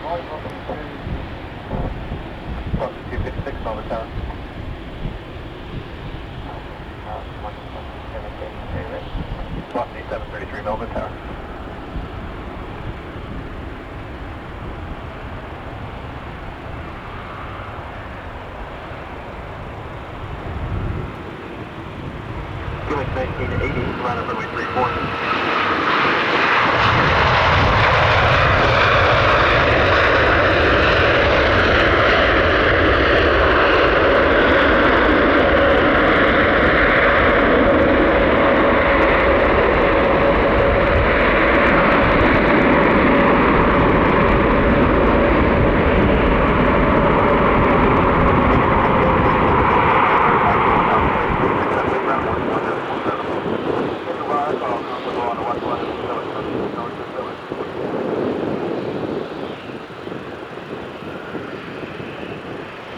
Velocity 256, Melbourne Tower. Velocity 733, Melbourne Tower. Unit 1980, line up runway 34.